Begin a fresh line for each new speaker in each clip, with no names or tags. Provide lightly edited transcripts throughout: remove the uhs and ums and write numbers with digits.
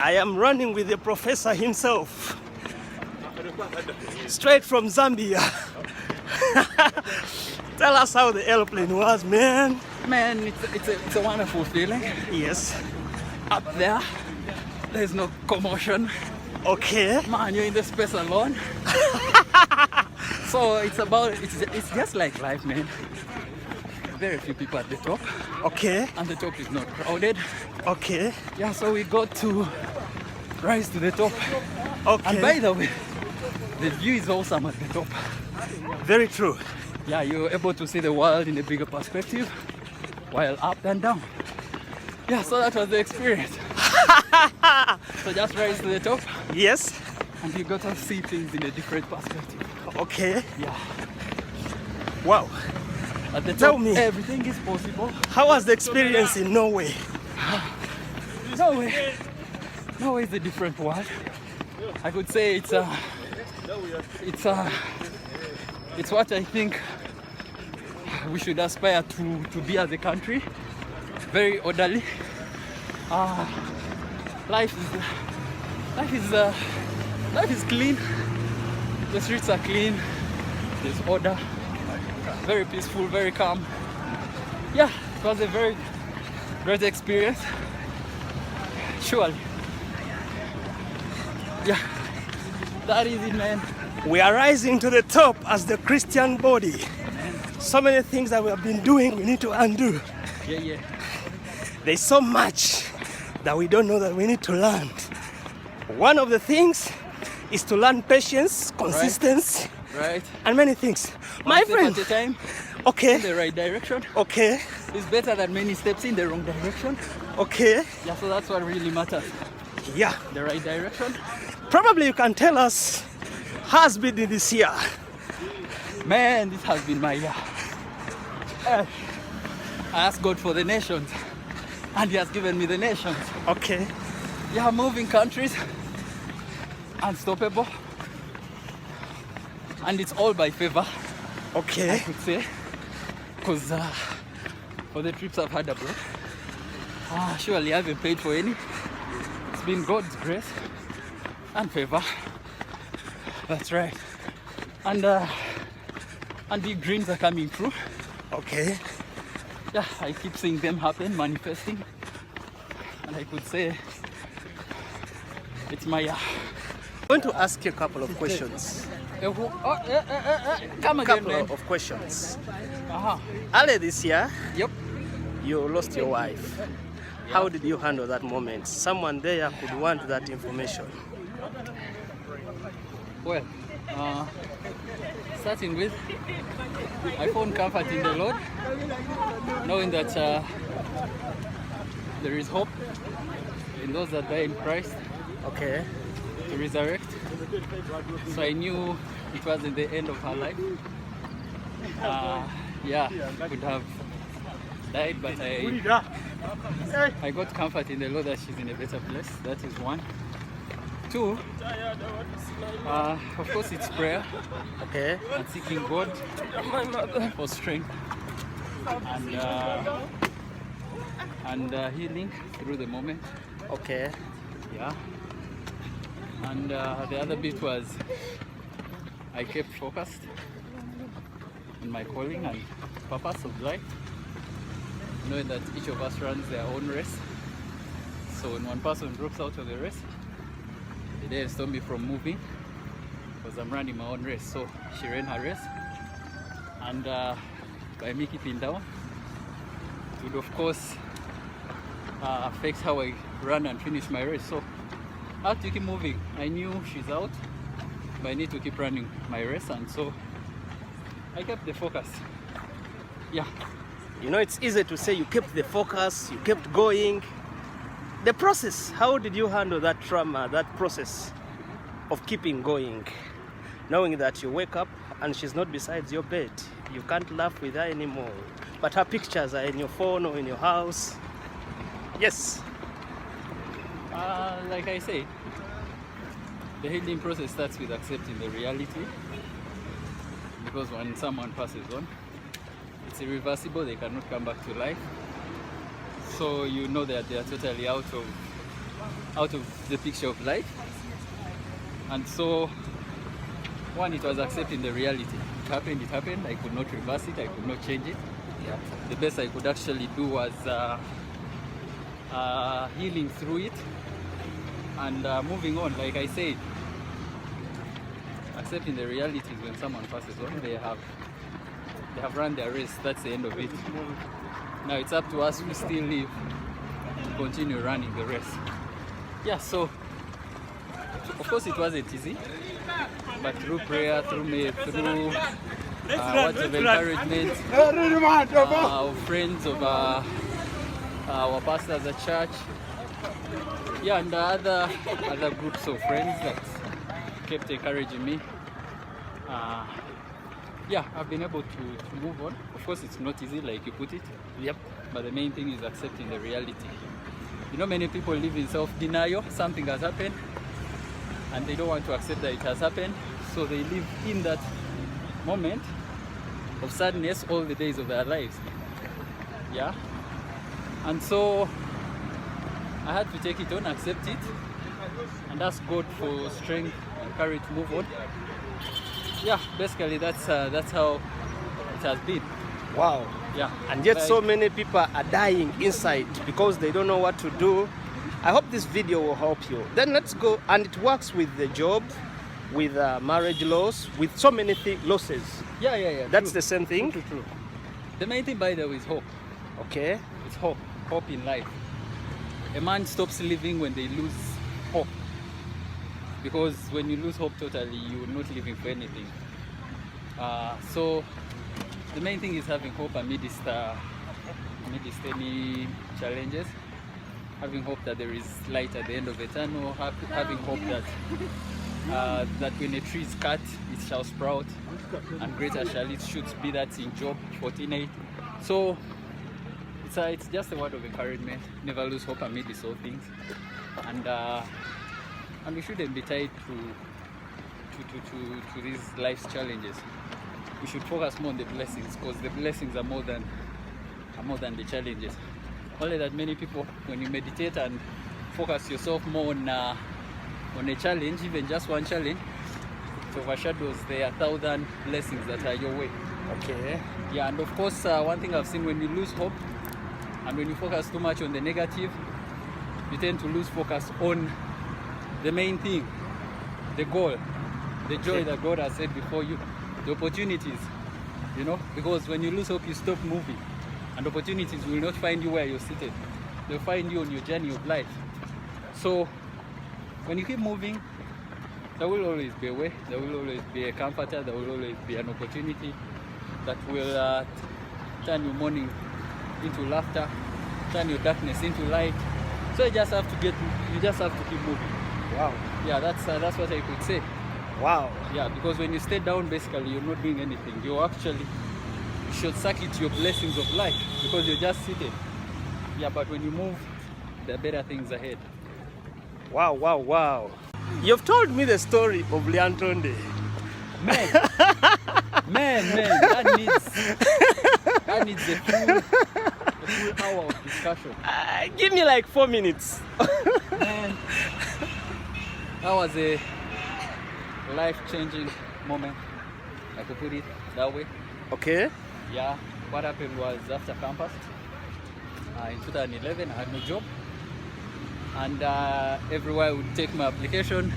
I am running with the professor himself, straight from Zambia. Tell us how the airplane was, man.
Man, it's a wonderful feeling.
Yes.
Up there, there's no commotion.
Okay.
Man, you're in the space alone. So it's just like life, man. Very few people at the top.
Okay.
And the top is not crowded.
Okay.
Yeah, so we got to rise to the top.
Okay.
And by the way, the view is awesome at the top.
Very true.
Yeah, you're able to see the world in a bigger perspective while up and down. Yeah, so that was the experience. So just rise to the top.
Yes.
And you got to see things in a different perspective.
Okay.
Yeah.
Wow.
At the top,
Tell me,
everything is possible.
how was the experience in Norway?
Norway is a different world. I could say it's what I think we should aspire to be as a country. Very orderly. Life is clean. The streets are clean. There's order. Very peaceful, very calm. Yeah, it was a very great experience. Surely. Yeah, that is it, man.
We are rising to the top as the Christian body. So many things that we have been doing, we need to undo.
Yeah.
There's so much that we don't know that we need to learn. One of the things is to learn patience, consistency,
Right.
and many things.
One
My
step
friend,
at a time,
okay,
in the right direction.
okay,
It's better than many steps in the wrong direction.
okay,
Yeah, so that's what really matters.
yeah.
The right direction.
Probably you can tell us how has been this year.
Man, this has been my year. I asked God for the nations, and He has given me the nations.
Okay,
Yeah, moving countries, unstoppable, and it's all by favor, I
okay,
could say, because for the trips I've had abroad, surely I haven't paid for any. It's been God's grace and favor. That's right. And big dreams are coming true.
okay.
Yeah, I keep seeing them happen, manifesting, and I could say it's my year.
I'm going to ask you a couple of questions.
Come again,
Couple
man.
of questions.
Uh-huh.
Earlier this year,
Yep.
you lost your wife. How did you handle that moment? Someone there could want that information.
Well, starting with, I found comfort in the Lord, knowing that there is hope in those that die in Christ
Okay,
to resurrect. So I knew it wasn't the end of her life. Yeah, could have died, but I got comfort in the Lord that she's in a better place. That is one. Two, of course, it's prayer
okay,
and seeking God for strength and healing through the moment.
okay,
Yeah. And the other bit was I kept focused on my calling and purpose of life, knowing that each of us runs their own race. So when one person drops out of the race, it didn't stop me from moving because I'm running my own race. So she ran her race, and by me keeping down, it would of course affect how I run and finish my race. So I had to keep moving. I knew she's out, but I need to keep running my race, and so I kept the focus. Yeah.
You know, it's easy to say you kept the focus, you kept going. The process, how did you handle that trauma, that process of keeping going? Knowing that you wake up and she's not beside your bed. You can't laugh with her anymore. But her pictures are in your phone or in your house. Yes.
Like I say, the healing process starts with accepting the reality, because when someone passes on, it's irreversible. They cannot come back to life. So you know that they are totally out of out of the picture of life. And so, one, it was accepting the reality. It happened. I could not reverse it, I could not change it.
Yep.
The best I could actually do was healing through it and moving on. Like I said, accepting the realities when someone passes on, they have run their race. That's the end of it. Now it's up to us who still live to continue running the race. Yeah, so of course it wasn't easy, but through prayer, through words of encouragement, of friends, of our pastors at church, yeah, and other groups of friends that kept encouraging me. Yeah, I've been able to move on. Of course, it's not easy, like you put it.
Yep.
But the main thing is accepting the reality. You know, many people live in self-denial. Something has happened, and they don't want to accept that it has happened. So they live in that moment of sadness all the days of their lives. Yeah. And so I had to take it on, accept it, and ask God for strength and courage to move on. Yeah, basically that's how it has been.
Wow.
Yeah.
And yet so many people are dying inside because they don't know what to do. I hope this video will help you. Then let's go, and it works with the job, with marriage loss, with so many losses.
Yeah.
That's
true.
the same thing.
True. The main thing, by the way, is hope.
Okay.
It's hope in life. A man stops living when they lose hope. Because when you lose hope totally, you're not living for anything. So the main thing is having hope amidst any challenges. Having hope that there is light at the end of the tunnel. Having hope that when a tree is cut, it shall sprout, and greater shall its shoots be. That's in Job 14:8. So it's just a word of encouragement. Never lose hope amidst all things, and we shouldn't be tied to these life's challenges. We should focus more on the blessings, because the blessings are more than the challenges. Only that many people, when you meditate and focus yourself more on a challenge, even just one challenge, it overshadows the 1,000 blessings that are your way.
Okay.
Yeah, and of course, one thing I've seen, when you lose hope and when you focus too much on the negative, you tend to lose focus on the main thing, the goal, the joy that God has set before you, the opportunities, you know, because when you lose hope, you stop moving, and opportunities will not find you where you're seated. They'll find you on your journey of life. So when you keep moving, there will always be a way, there will always be a comforter, there will always be an opportunity that will turn your morning into laughter, turn your darkness into light. So you just have to keep moving.
Wow.
Yeah, that's what I could say.
Wow.
Yeah, because when you stay down, basically you're not doing anything. You short circuit your blessings of life because you're just seated. Yeah, but when you move, there are better things ahead.
Wow. You've told me the story of Liantonde.
Man, that needs a full hour of discussion.
Give me like 4 minutes.
Man, that was a life-changing moment, I could put it that way.
Okay.
Yeah, what happened was, after campus in 2011, I had no job, and everywhere I would take my application,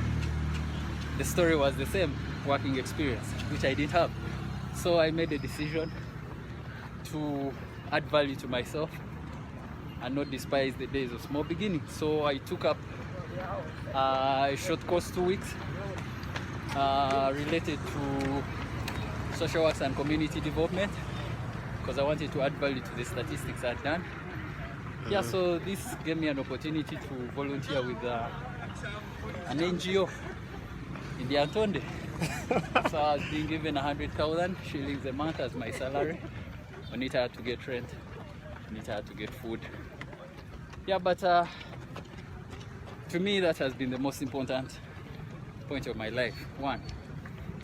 the story was the same: working experience, which I didn't have. So I made a decision to add value to myself and not despise the days of small beginnings. So I took up a short course, 2 weeks, related to social works and community development, because I wanted to add value to the statistics I'd done. Yeah, so this gave me an opportunity to volunteer with an NGO in the Antonde. So I was being given 100,000 shillings a month as my salary. On it I had to get rent, on it I had to get food. Yeah, but to me that has been the most important point of my life. One,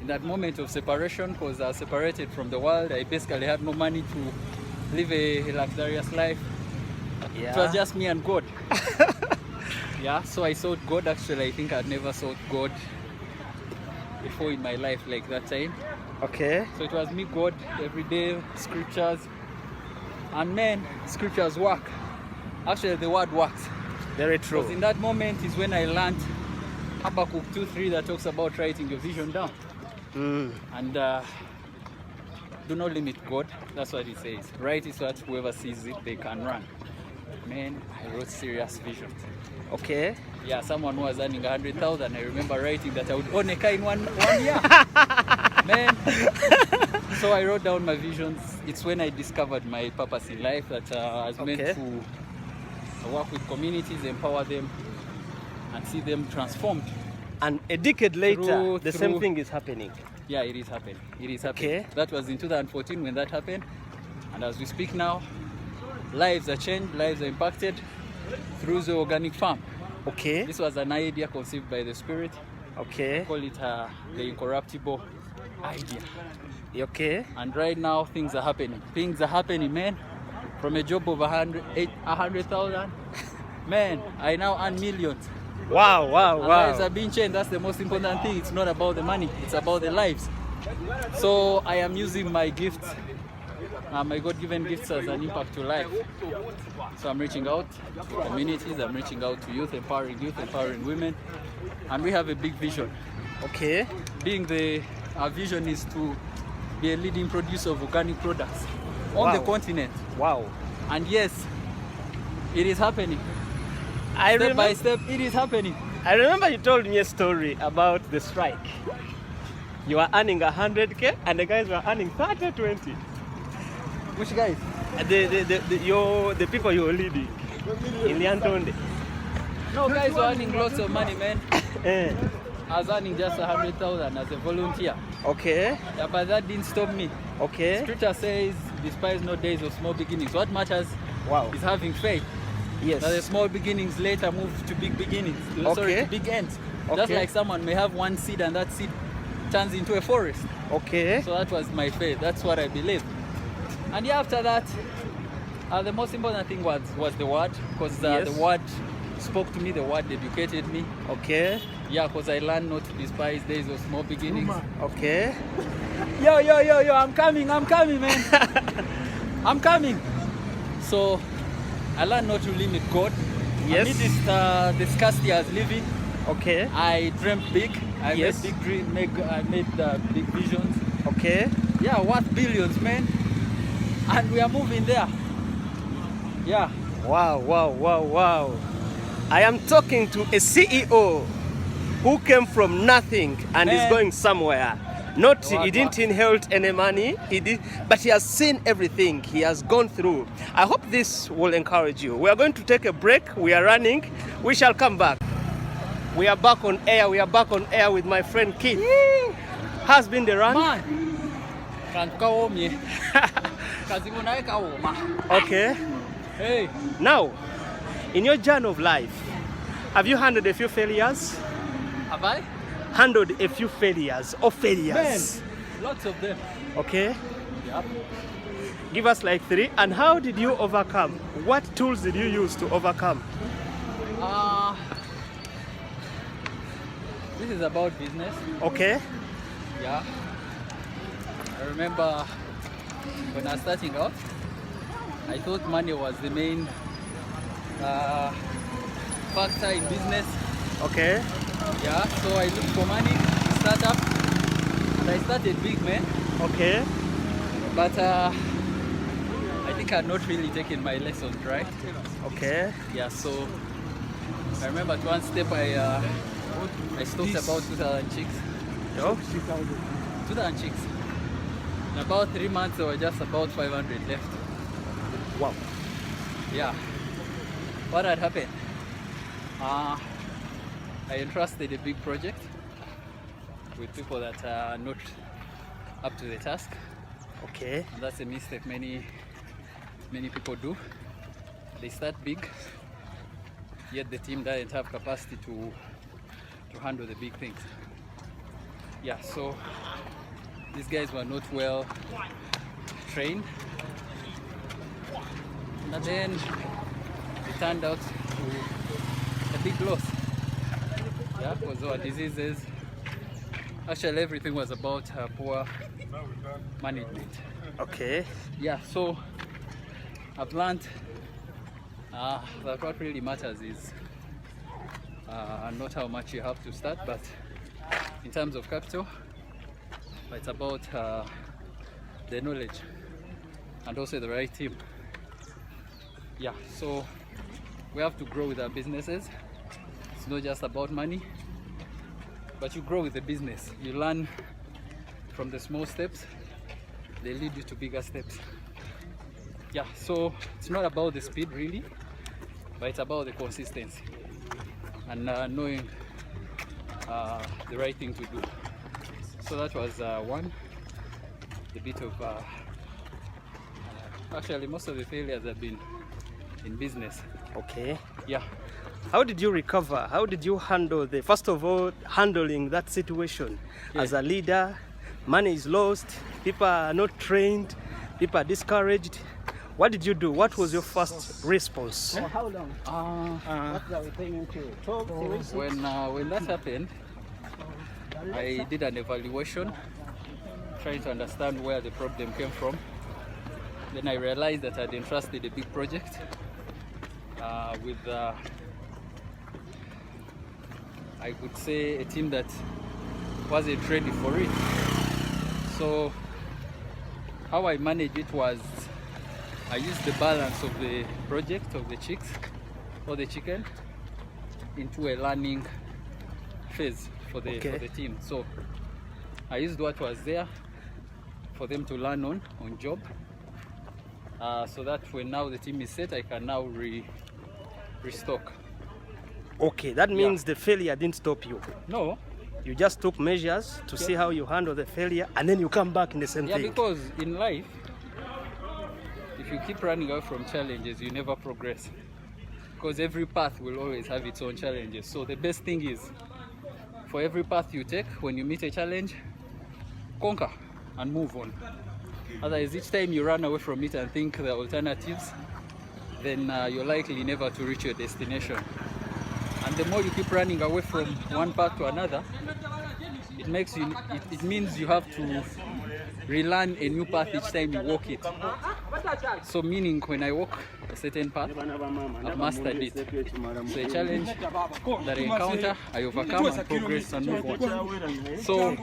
in that moment of separation, because I was separated from the world, I basically had no money to live a luxurious life.
Yeah.
It was just me and God. Yeah, so I sought God. Actually, I think I'd never sought God before in my life like that time.
Okay.
So it was me, God, every day, scriptures. And man, scriptures work. Actually, the word works.
Very true.
Because in that moment is when I learned Habakkuk 2:3 that talks about writing your vision down. And do not limit God. That's what it says. Write it so that whoever sees it, they can run. Man, I wrote serious visions.
Okay.
Yeah, someone who was earning 100,000. I remember writing that I would own a car in one year. Man. So I wrote down my visions. It's when I discovered my purpose in life that I was meant to work with communities, empower them, and see them transformed.
And a decade later, the same thing is happening.
Yeah, it is happening. It is happening.
Okay.
That was in 2014 when that happened. And as we speak now, lives are changed, lives are impacted through the organic farm.
Okay.
This was an idea conceived by the Spirit.
Okay.
We call it the incorruptible idea.
Okay.
And right now, things are happening. Things are happening, man. From a job of 100,000, man, I now earn millions.
Wow, wow,
And
wow.
lives are being changed. That's the most important thing. It's not about the money. It's about the lives. So I am using my gifts, my God-given gifts as an impact to life. So I'm reaching out to communities. I'm reaching out to youth, empowering women. And we have a big vision.
Okay.
Our vision is to be a leading producer of organic products on the continent.
Wow.
And yes, it is happening. Step by step, it is happening.
I remember you told me a story about the strike. You were earning 100K and the guys were earning 30, 20.
Which guys?
The people you were leading in Liantonde.
No, guys were earning lots of money, man. I was earning just 100,000 as a volunteer.
Okay.
Yeah, but that didn't stop me.
Okay.
Scripture says, despise no days of small beginnings. What matters is having faith.
Yes.
That the small beginnings later move to big beginnings.
Okay.
Sorry, to big ends.
Okay.
Just like someone may have one seed and that seed turns into a forest.
Okay.
So that was my faith. That's what I believe. And yeah, after that, the most important thing was the word, because the word spoke to me, the word educated me.
Okay.
Yeah, because I learned not to despise days of small beginnings.
Okay.
Yo, I'm coming, man. I'm coming. So I learned not to limit God.
Yes.
Amidst the scarcity I was living,
Okay.
I dreamt big. I
Yes.
made big dreams. I made big visions.
Okay.
Yeah, worth billions, man. And we are moving there. Yeah.
Wow, wow, wow, wow. I am talking to a CEO who came from nothing and is going somewhere. He didn't inherit any money, but he has seen everything he has gone through. I hope this will encourage you. We are going to take a break. We are running. We shall come back. We are back on air. We are back on air with my friend Kyth. Has been the run.
Man.
Okay.
Hey.
Now, in your journey of life, have you handled a few failures?
Have I?
Handled a few failures or failures?
Man, lots of them.
Okay.
Yep.
Give us like 3. And how did you overcome? What tools did you use to overcome?
This is about business.
Okay.
Yeah. I remember when I was starting out, I thought money was the main factor in business.
Okay.
Yeah, so I looked for money to start up, and I started big, man.
Okay.
But I think I had not really taken my lessons right.
Okay.
Yeah, so I remember at one step I stocked about 2,000 chicks.
No?
2,000 chicks. In about 3 months, there were just about 500 left.
Wow.
Yeah. What had happened? I entrusted a big project with people that are not up to the task.
Okay.
And that's a mistake many people do. They start big, yet the team doesn't have capacity to handle the big things. Yeah, so these guys were not well trained. And then it turned out to a big loss. Yeah, because our diseases, actually everything was about poor management.
Okay.
Yeah, so I've learned that what really matters is not how much you have to start, but in terms of capital, it's about the knowledge and also the right team. Yeah, so we have to grow with our businesses. It's not just about money, but you grow with the business. You learn from the small steps, they lead you to bigger steps. Yeah, so it's not about the speed really, but it's about the consistency and knowing the right thing to do. So that was one, the bit of actually most of the failures have been in business.
Okay.
Yeah.
How did you recover? How did you handle first of all, handling that situation?
Yeah.
As a leader, money is lost, people are not trained, people are discouraged. What did you do? What was your first response?
For how long? What are we paying to? 12 series?
When that happened, I did an evaluation, trying to understand where the problem came from. Then I realized that I'd entrusted a big project with, I could say, a team that wasn't ready for it. So how I managed it was I used the balance of the project of the chicks or the chicken into a learning phase for the team. So I used what was there for them to learn on job, so that when now the team is set, I can now restock.
Okay, that means the failure didn't stop you.
No.
You just took measures to see how you handle the failure, and then you come back in the same thing.
Yeah, because in life, if you keep running away from challenges, you never progress. Because every path will always have its own challenges. So the best thing is, for every path you take, when you meet a challenge, conquer and move on. Otherwise, each time you run away from it and think the alternatives, then you're likely never to reach your destination. And the more you keep running away from one path to another, it means you have to relearn a new path each time you walk it. So meaning when I walk a certain path, I've mastered it. So a challenge that I encounter, I overcome and progress and move on. So,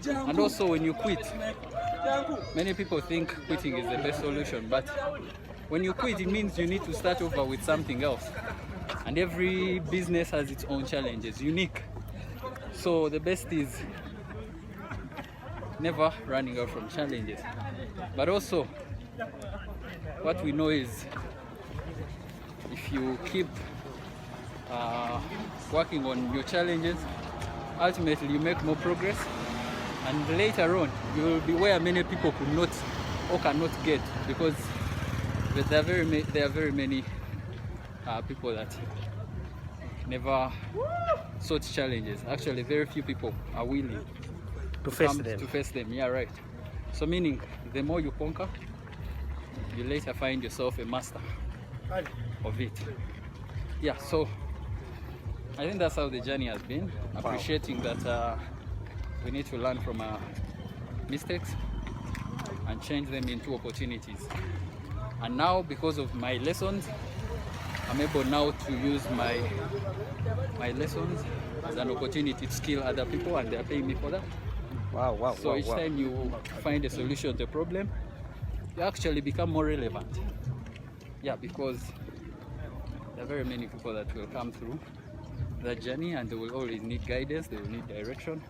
and also when you quit, many people think quitting is the best solution, but when you quit, it means you need to start over with something else. And every business has its own challenges, unique. So the best is never running out from challenges. But also, what we know is if you keep working on your challenges, ultimately you make more progress, and later on you will be where many people could not or cannot get, because there are very many people that never sought challenges. Actually, very few people are willing
to face them.
Yeah, right. So meaning, the more you conquer, you later find yourself a master of it. Yeah, so I think that's how the journey has been. Appreciating that we need to learn from our mistakes and change them into opportunities. And now, because of my lessons, I'm able now to use my lessons as an opportunity to skill other people, and they're paying me for that.
Wow.
So each time you find a solution to a problem, you actually become more relevant. Yeah, because there are very many people that will come through that journey, and they will always need guidance, they will need direction,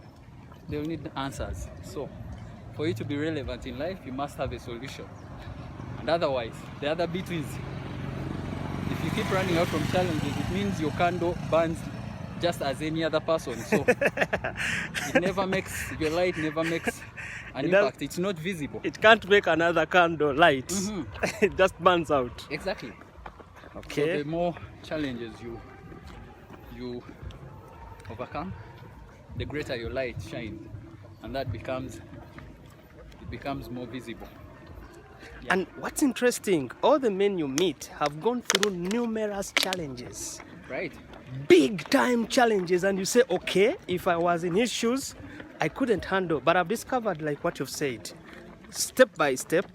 they will need answers. So for you to be relevant in life, you must have a solution. And otherwise, the other bit is, if you keep running out from challenges, it means your candle burns just as any other person. So it never makes, your light never makes an impact. It's not visible.
It can't make another candle light. It just burns out.
Exactly.
Okay.
So the more challenges you overcome, the greater your light shines, and that becomes more visible. Yeah.
And what's interesting, all the men you meet have gone through numerous challenges.
Right.
big time challenges and you say, okay, if I was in his shoes, I couldn't handle. But I've discovered, like what you've said, step by step,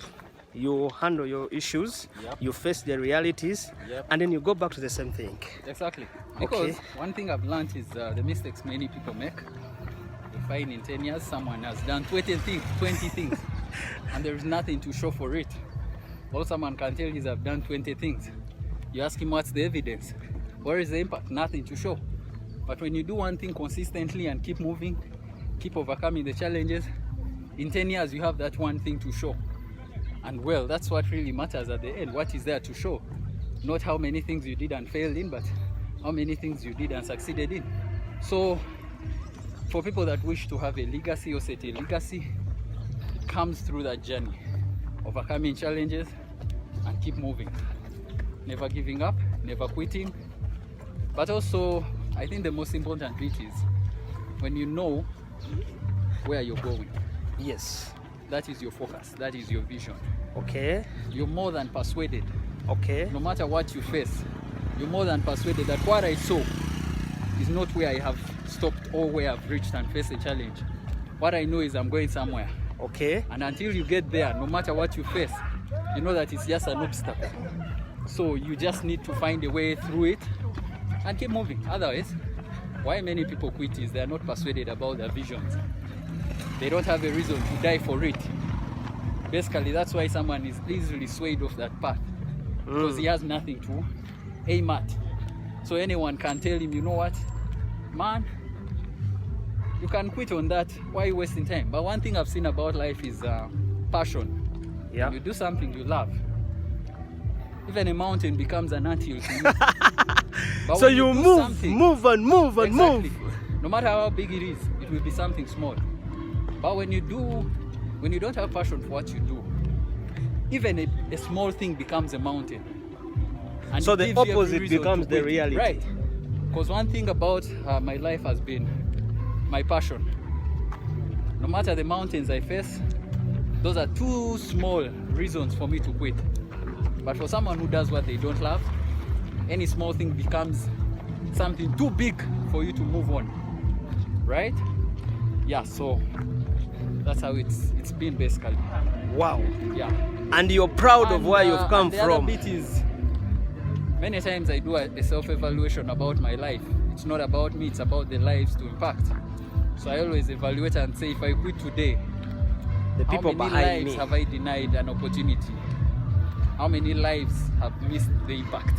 you handle your issues, you face the realities, and then you go back to the same thing.
Exactly. Because one thing I've learned is the mistakes many people make. You find in 10 years someone has done 20 things and there is nothing to show for it. Or someone can tell you I've done 20 things. You ask him what's the evidence? Where is the impact? Nothing to show. But when you do one thing consistently and keep moving, keep overcoming the challenges, in 10 years you have that one thing to show. And well, that's what really matters at the end. What is there to show? Not how many things you did and failed in, but how many things you did and succeeded in. So for people that wish to have a legacy or set a legacy, it comes through that journey, overcoming challenges and keep moving. Never giving up, never quitting. But also, I think the most important bit is when you know where you're going.
Yes.
That is your focus, that is your vision.
Okay.
You're more than persuaded.
Okay.
No matter what you face, you're more than persuaded that what I saw is not where I have stopped or where I've reached and faced a challenge. What I know is I'm going somewhere.
Okay.
And until you get there, no matter what you face, you know that it's just an obstacle. So you just need to find a way through it and keep moving. Otherwise, why many people quit is they're not persuaded about their visions. They don't have a reason to die for it. Basically, that's why someone is easily swayed off that path. Because he has nothing to aim at. So anyone can tell him, you know what, man, you can quit on that. Why are you wasting time? But one thing I've seen about life is passion.
Yeah.
When you do something you love, even a mountain becomes an anthill to you. But
so you move and move.
No matter how big it is, it will be something small. But when you don't have passion for what you do, even a small thing becomes a mountain. And
so the opposite becomes the reality.
Right. Because one thing about my life has been my passion. No matter the mountains I face, those are too small reasons for me to quit. But for someone who does what they don't love, any small thing becomes something too big for you to move on. Right? Yeah, so that's how it's been basically.
Wow.
Yeah.
And you're proud of where you've come
the
from.
Other bit is, many times I do a self-evaluation about my life. It's not about me, it's about the lives to impact. So I always evaluate and say, if I quit today,
the people
how many
behind
lives
me
have I denied an opportunity? How many lives have missed the impact?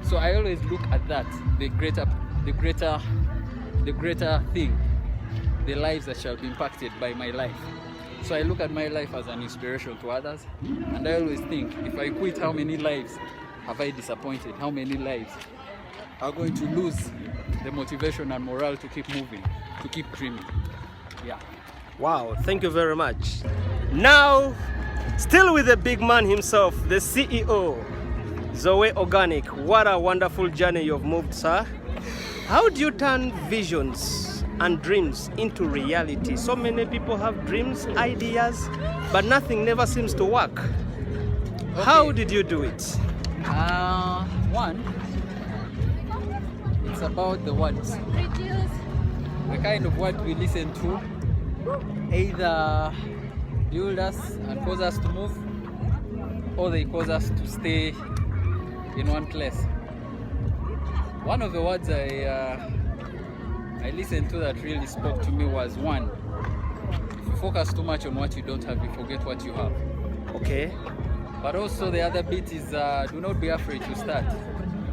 So I always look at that, the greater thing, the lives that shall be impacted by my life. So I look at my life as an inspiration to others, and I always think, if I quit, how many lives have I disappointed? How many lives are going to lose the motivation and morale to keep moving, to keep dreaming? Yeah.
Wow, thank you very much. Now, still with the big man himself, the CEO, Zoe Organic. What a wonderful journey you've moved, sir. How do you turn visions and dreams into reality? So many people have dreams, ideas, but nothing never seems to work. Okay. How did you do it?
One, it's about the words. The kind of what we listen to either build us and cause us to move, or they cause us to stay in one place. One of the words I listened to that really spoke to me was, one, if you focus too much on what you don't have, you forget what you have.
Okay.
But also the other bit is, do not be afraid to start.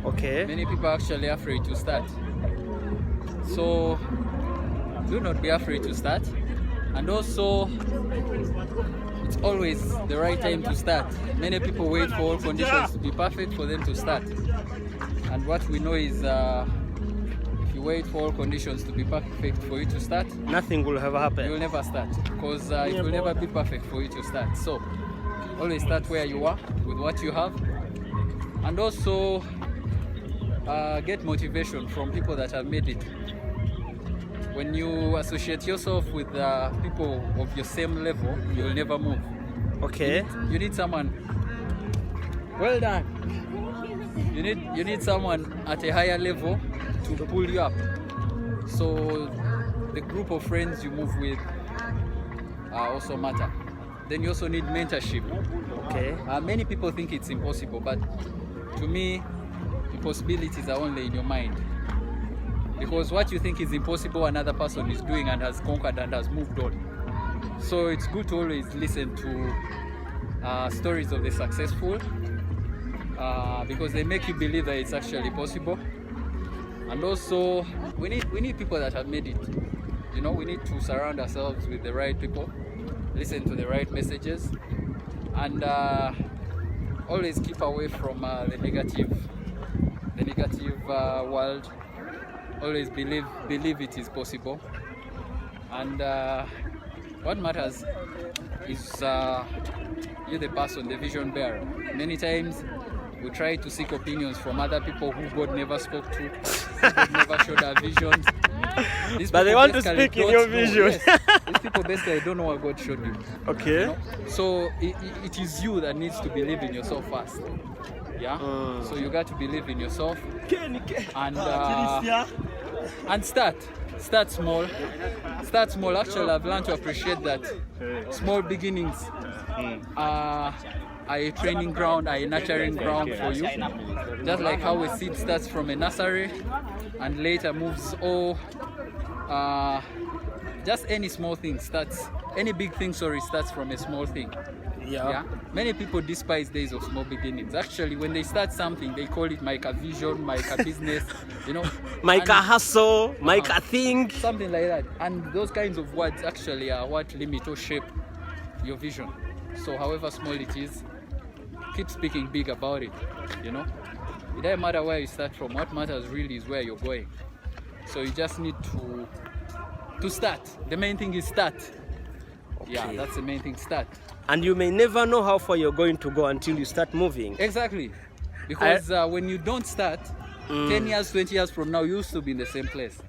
Okay.
Many people are actually afraid to start. So do not be afraid to start. And also, it's always the right time to start. Many people wait for all conditions to be perfect for them to start. And what we know is, if you wait for all conditions to be perfect for you to start,
nothing will ever happen.
You will never start, because it will never be perfect for you to start. So always start where you are with what you have, and also get motivation from people that have made it. When you associate yourself with people of your same level, you will never move.
Okay.
You need someone. Well done. You need someone at a higher level to pull you up. So the group of friends you move with also matter. Then you also need mentorship.
Okay.
Many people think it's impossible, but to me, impossibilities are only in your mind. Because what you think is impossible, another person is doing and has conquered and has moved on. So it's good to always listen to stories of the successful, because they make you believe that it's actually possible. And also, we need people that have made it. You know, we need to surround ourselves with the right people, listen to the right messages, and always keep away from the negative world. Always believe it is possible, and what matters is you're the person, the vision bearer. Many times we try to seek opinions from other people who God never spoke to, who God never showed our visions.
But they want to speak in your vision.
Yes. These people basically don't know what God showed you.
Okay.
You know? So it is you that needs to believe in yourself first. Yeah. So you got to believe in yourself and start small. Start small. Actually, I've learned to appreciate that small beginnings are a training ground, are a nurturing ground for you. Just like how a seed starts from a nursery and later moves, or just any small thing starts, any big thing, starts from a small thing. Yeah. Many people despise days of small beginnings. Actually, when they start something, they call it Micah vision, Micah business, you know.
Micah hustle, Micah thing.
Something like that. And those kinds of words actually are what limit or shape your vision. So however small it is, keep speaking big about it, you know. It doesn't matter where you start from. What matters really is where you're going. So you just need to start. The main thing is start. Okay. Yeah, that's the main thing, start.
And you may never know how far you're going to go until you start moving.
Exactly. Because when you don't start, 10 years, 20 years from now, you used to be in the same place.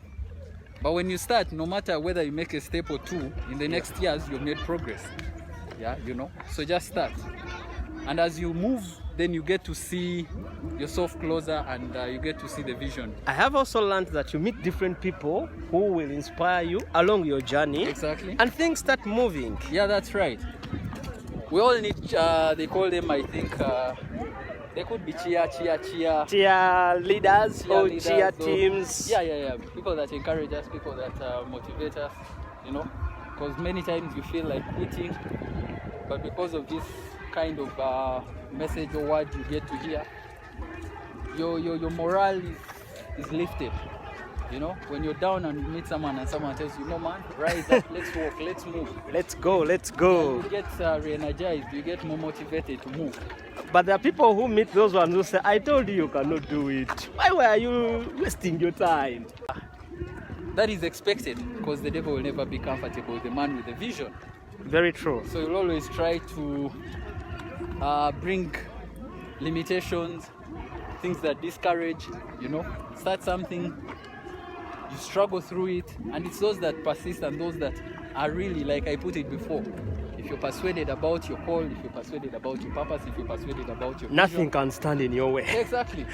But when you start, no matter whether you make a step or two, in the next years, you've made progress. Yeah, you know. So just start. And as you move, then you get to see yourself closer, and you get to see the vision. I
have also learned that you meet different people who will inspire you along your journey.
Exactly.
And things start moving.
Yeah, that's right. We all need, they call them, I think, they could be cheer
leaders or cheer teams.
Yeah. People that encourage us, people that motivate us, you know. Because many times you feel like quitting, but because of this kind of message or word you get to hear, your morale is lifted. You know, when you're down and you meet someone and someone tells you, no man, rise up, let's walk, let's move.
Let's go.
You get re-energized, you get more motivated to move.
But there are people who meet those ones who say, I told you cannot do it. Why were you wasting your time?
That is expected, because the devil will never be comfortable with the man with a vision.
Very true.
So you'll always try to bring limitations, things that discourage, you know. Start something, you struggle through it, and it's those that persist and those that are really, like I put it before, if you're persuaded about your call, if you're persuaded about your purpose, if you're persuaded about your
nothing
vision,
can stand in your way.
Exactly.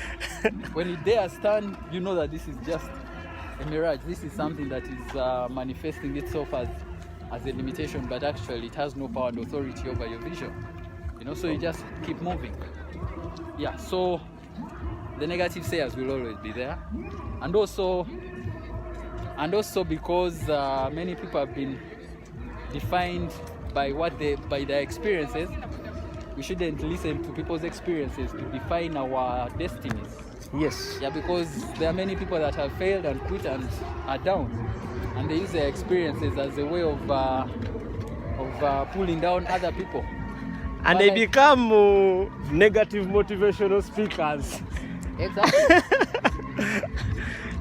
When you dare stand, you know that this is just a mirage. This is something that is manifesting itself as a limitation, but actually it has no power and authority over your vision. You know, so you just keep moving. Yeah, so the negative sayers will always be there. And also because many people have been defined by their experiences, we shouldn't listen to people's experiences to define our destinies.
Yes.
Yeah, because there are many people that have failed and quit and are down, and they use their experiences as a way of pulling down other people.
And but they become negative motivational speakers.
Exactly.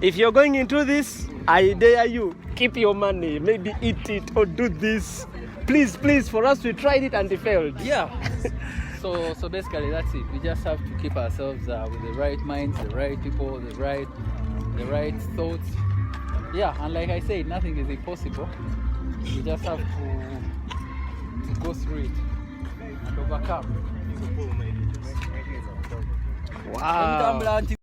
If you're going into this, I dare you, keep your money, maybe eat it or do this. Please, for us, we tried it and it failed.
Yeah. So basically that's it. We just have to keep ourselves with the right minds, the right people, the right thoughts. Yeah, and like I said, nothing is impossible. We just have to go through it and overcome.
Wow.